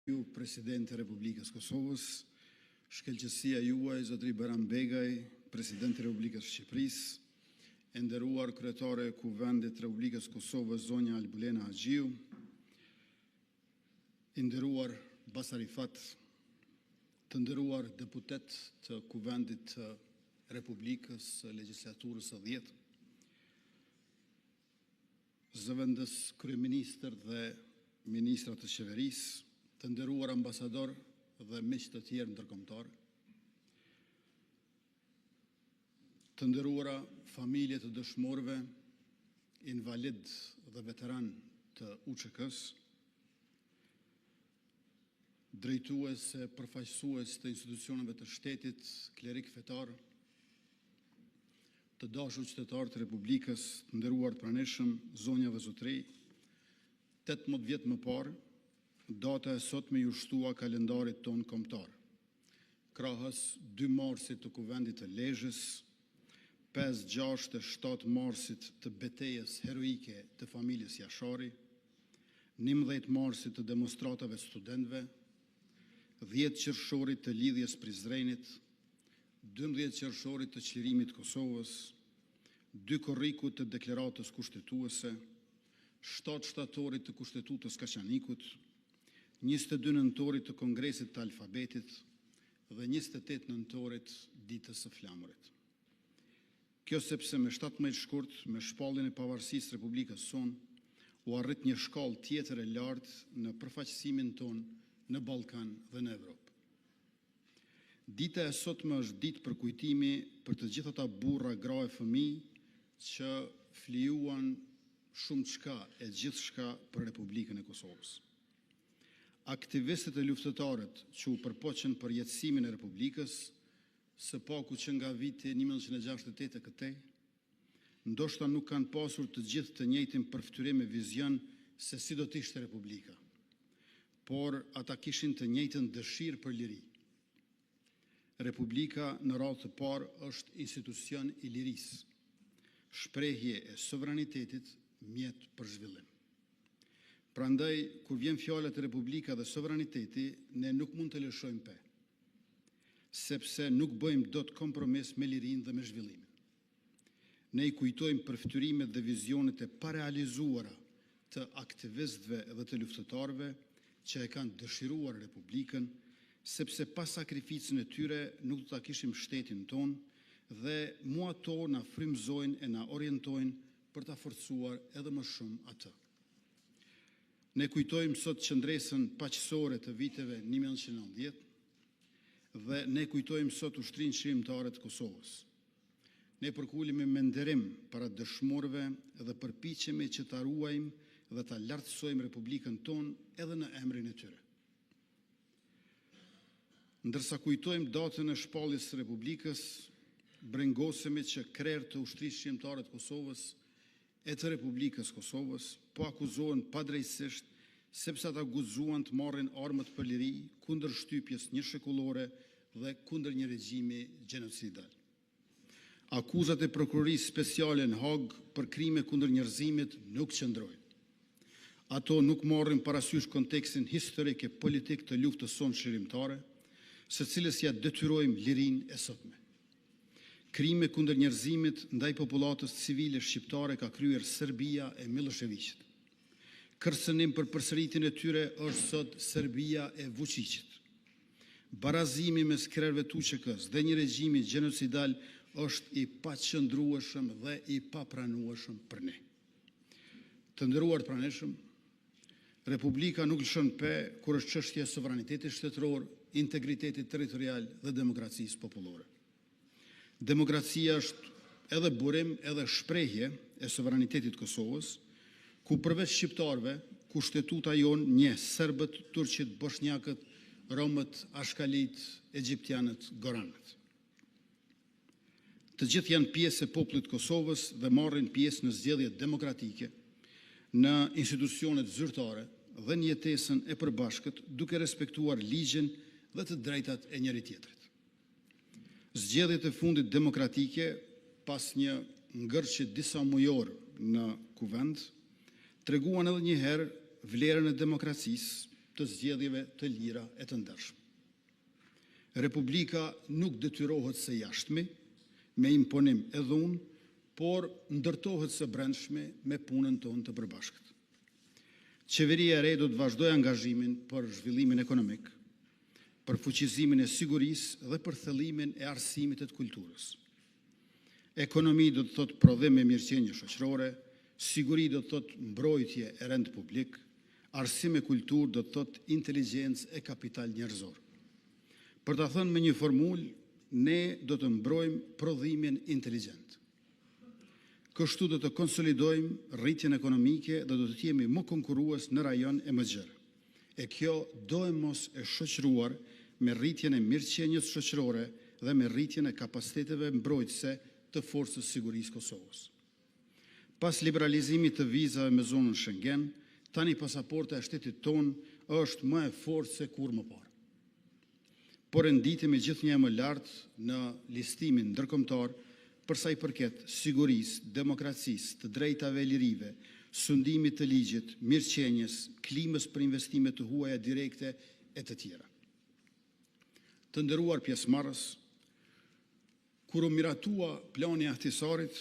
Ju, Presidenti e Republikës Kosovës, shkelqësia juaj, Zotri Beram Begaj, Presidenti e Republikës Shqipërisë, e nderuar kryetare e Kuvendit të Republikës Kosovës, zonja Albulena Haxhiu, i nderuar Basarifat, të nderuar deputet të Kuvendit të Republikës së Legjislaturës së 10, zëvendës kryeministër dhe ministrat të qeverisë, të nderuar ambasador dhe miq të tjerë ndërkombëtar, të nderuara familje të dëshmorëve, invalid dhe veteran të UÇK-s, drejtues e përfaqësues të institucioneve të shtetit, klerik fetar, të dashur qytetarë të Republikës, të nderuar të pranishëm, zonja dhe zotëri, 18 vjet më parë, data e sotme ju shtua kalendarit ton kombëtar. Krahas 2 marsit të Kuvendit të Lezhës, 5, 6 e 7 marsit të betejës heroike të familjes Jashari, 11 marsit të demonstratave studentëve, 10 qershorit të lidhjes Prizrenit, 12 qershorit të çlirimit të Kosovës, 2 korrikut të deklaratës kushtetuese, 7 shtatorit të Kushtetutës Kaçanikut, 22 nëntorit të Kongresit të Alfabetit dhe 28 nëntorit ditës së flamurit. Kjo sepse me 17 shkurt, me shpalljen e pavarësisë Republikës sonë, u arrit një shkallë tjetër e lartë në përfaqësimin ton në Ballkan dhe në Evropë. Dita e sotme është ditë për kujtimi për të gjithë ata burra, gra e fëmijë që flijuan shumë çka e gjithçka për Republikën e Kosovës. Aktivistët e luftëtarët që u përpoqën për jetësimin e Republikës, së paku që nga viti 1968 e këtej, ndoshta nuk kanë pasur të gjithë të njëjtin përftyrim e vizion se si do të ishte Republika, por ata kishin të njëjtën dëshirë për liri. Republika në radhë të parë është institucion i lirisë, shprehje e sovranitetit mjet për zhvillim. Prandaj, kur vjen fjala te Republika dhe sovraniteti, ne nuk mund të lëshojmë pe, sepse nuk bëjmë dot kompromis me lirinë dhe me zhvillimin. Ne i kujtojmë përftyrimet dhe vizionet e parealizuara të aktivistëve dhe të luftëtarëve që e kanë dëshiruar Republikën, sepse pas sakrificën e tyre nuk do ta kishim shtetin ton dhe mua ato na frymëzojnë e na orientojnë për ta forcuar edhe më shumë atë. Ne kujtojmë sot qëndresën paqësore të viteve 1990 dhe ne kujtojmë sot ushtrinë çlirimtare të Kosovës. Ne përkulemi me nderim para dëshmorëve dhe përpiqemi që ta ruajmë dhe ta lartësojmë Republikën tonë edhe në emrin e tyre. Ndërsa kujtojmë datën e shpalljes së Republikës, brengosemi që krerë të ushtrisë shqiptare të Kosovës e të Republikës Kosovës po akuzohen padrejtisht sepse ata guxuan të marrin armët për liri kundër shtypjes një shekullore dhe kundër një regjimi gjenocidal. Akuzat e prokurorisë speciale në Hag për krime kundër njerëzimit nuk qëndrojnë. Ato nuk marrin parasysh kontekstin historik e politik të luftës sonë çlirimtare, së cilës ja detyrojmë lirinë e sotme. Krime kundër njerëzimit ndaj popullatës civile shqiptare ka kryer Serbia e Miloševićit. Kërcënim për përsëritjen e tyre është sot Serbia e Vučićit. Barazimi mes krerëve të UÇK-s dhe një regjimi gjenocidal është i paqëndrueshëm dhe i papranueshëm për ne. Të nderuar të pranishëm, Republika nuk lëshon pe kur është çështje e sovranitetit shtetëror, integritetit territorial dhe demokracisë popullore. Demokracia është edhe burim, edhe shprehje e sovranitetit Kosovës, ku përveç shqiptarëve, kushtetuta jonë njeh serbët, turqit, bosnjakët, romët, ashkalit, egjiptianët, goranët. Të gjithë janë pjesë e popullit Kosovës dhe marrin pjesë në zgjedhjet demokratike, në institucionet zyrtare dhe në jetesën e përbashkët, duke respektuar ligjin dhe të drejtat e njëri tjetrit. Zgjedhjet e fundit demokratike, pas një ngërçe disa mujor në Kuvend, treguan edhe një herë vlerën e demokracisë, të zgjedhjeve të lira e të ndershme. Republika nuk detyrohet së jashtme me imponim e dhunë, por ndërtohet së brendshme me punën tonë të përbashkët. Qeveria e re do të vazhdojë angazhimin për zhvillimin ekonomik, për fuqizimin e sigurisë dhe për thellimin e arsimit të kulturës. Ekonomi do të thotë prodhim me mirëqenie shoqërore, siguri do të thotë mbrojtje e rend publik, arsim e kulturë do të thotë inteligjencë e kapital njerëzor. Për ta thënë me një formulë, ne do të mbrojmë prodhimin inteligjent. Kështu do të konsolidojmë rritjen ekonomike dhe do të jemi më konkurrues në rajon e më gjerë. E kjo do e mos e shoqëruar me rritjen e mirëqenies shoqërore dhe me rritjen e kapaciteteve mbrojtëse të forcës sigurisë Kosovës. Pas liberalizimit të vizave me zonën Schengen, tani pasaporta e shtetit tonë është më e fortë se kur më parë. Por renditemi gjithnjë më lartë në listimin ndërkombëtar për sa i përket sigurisë, demokracisë, të drejtave e lirive, sundimit të ligjit, mirëqenies, klimës për investime të huaja direkte e të tjera. Të nderuar pjesëmarrës, kur u miratua plani ahtisarit,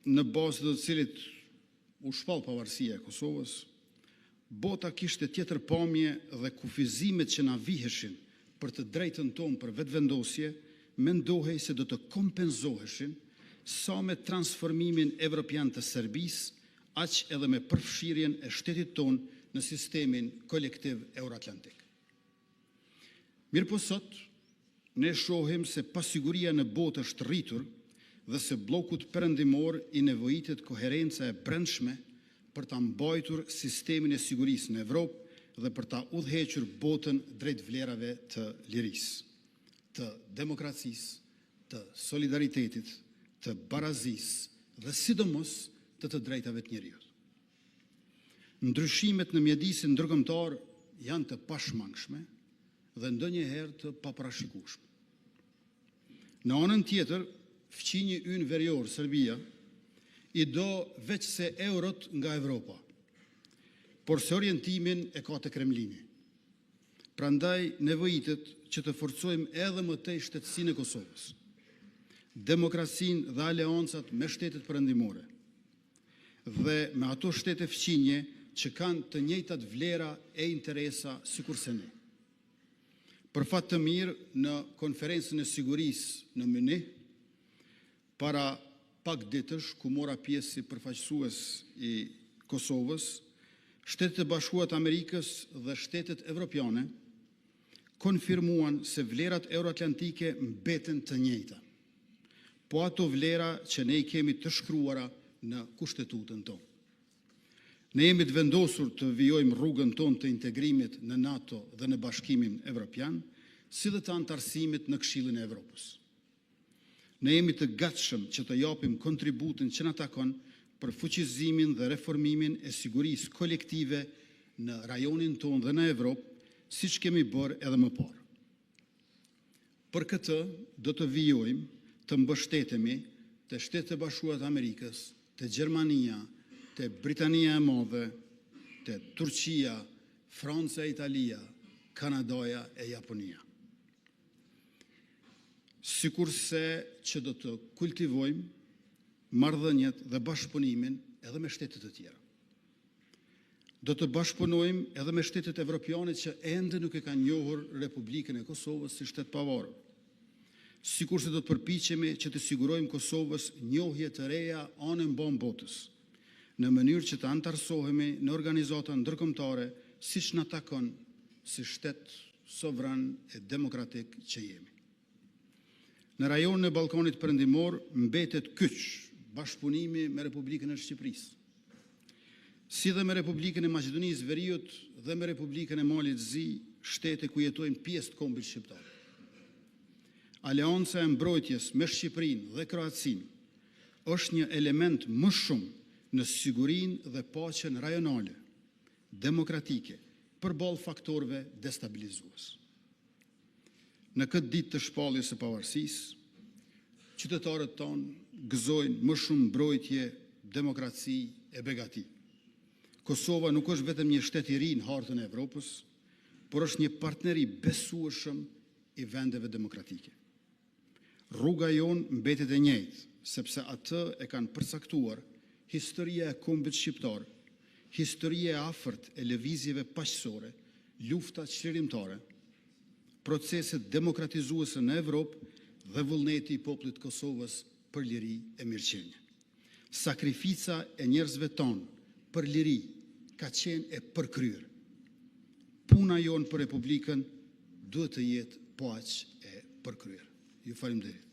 në bazë të cilit u shpall pavarësia e Kosovës, bota kishte tjetër pamje dhe kufizimet që na viheshin për të drejtën tonë për vetëvendosje, mendohej se do të kompenzoheshin sa me transformimin evropian të Serbisë, aq edhe me përfshirjen e shtetit tonë në sistemin kolektiv euroatlantik. Mirë po sot, ne shohim se pasiguria në botë është rritur dhe se blokut perëndimor i nevojitet koherenca e brendshme për ta mbajtur sistemin e sigurisë në Evropë dhe për ta udhëhequr botën drejt vlerave të lirisë, të demokracisë, të solidaritetit, të barazisë dhe sidomos të drejtave të njerëzit. Ndryshimet në mjedisin ndërkombëtar janë të pashmangshme dhe ndonjëherë të paparashikueshme. Në anën tjetër, fqinji ynë verior, Serbia, i do veç se eurot nga Evropa, por se orientimin e ka të Kremlini. Prandaj nevojitet që të forcojmë edhe më tej shtetësinë e Kosovës, demokracinë dhe aleancat me shtetet perëndimore dhe me ato shtete fqinje që kanë të njëjtat vlera e interesa sikurse ne. Për fat të mirë, në konferencën e sigurisë në Munich, para pak ditësh, ku mora pjesë si përfaqësues i Kosovës, Shtetet e Bashkuara të Amerikës dhe shtetet evropiane konfirmuan se vlerat euroatlantike mbeten të njëjta, po ato vlera që ne i kemi të shkruara në kushtetutën tonë. Ne jemi të vendosur të vijojmë rrugën tonë të integrimit në NATO dhe në Bashkimin Evropian, si dhe të antarësimit në Këshillin e Evropës. Ne jemi të gatshëm që të japim kontributin që na takon për fuqizimin dhe reformimin e sigurisë kolektive në rajonin tonë dhe në Evropë, siç kemi bërë edhe më parë. Për këtë do të vijojmë të mbështetemi të Shtetet e Bashkuara të Amerikës, të Gjermania, të Britania e Madhe, të Turqia, Franca e Italia, Kanadaja e Japonia. Sikurse që do të kultivojmë marrëdhëniet dhe bashkëpunimin edhe me shtetet të tjera. Do të bashkëpunojmë edhe me shtetet evropiane që ende nuk e kanë njohur Republikën e Kosovës si shtet pavarur. Sikurse do të përpiqemi që të sigurojmë Kosovës njohje të reja anë mban botës, në mënyrë që të antarësohemi në organizata ndërkombëtare siç na takon si shtet sovran e demokratik që jemi. Në rajonin e Ballkanit Perëndimor mbetet kyç bashkëpunimi me Republikën e Shqipërisë, si dhe me Republikën e Maqedonisë Veriut dhe me Republikën e Malit Zi, shtete ku jetojnë pjesë të kombit shqiptar. Aleanca e mbrojtjes me Shqipërinë dhe Kroacinë është një element më shumë në sigurinë dhe paqen rajonale, demokratike, përballë faktorëve destabilizues. Në këtë ditë të shpalljes së pavarësisë, qytetarët tonë gëzojnë më shumë mbrojtje, demokraci e begati. Kosova nuk është vetëm një shtet i ri në hartën e Evropës, por është një partner i besueshëm i vendeve demokratike. Rruga jonë mbetet e njëjtë, sepse atë e kanë përcaktuar historia e kombit shqiptar, historia e afërt e lëvizjeve paqësore, lufta çlirimtare, proceset demokratizuese në Evropë dhe vullneti i popullit të Kosovës për liri e mirëqenie. Sakrifica e njerëzve tonë për liri ka qenë e përkryer. Puna jonë për Republikën duhet të jetë po aq e përkryer. Ju faleminderit.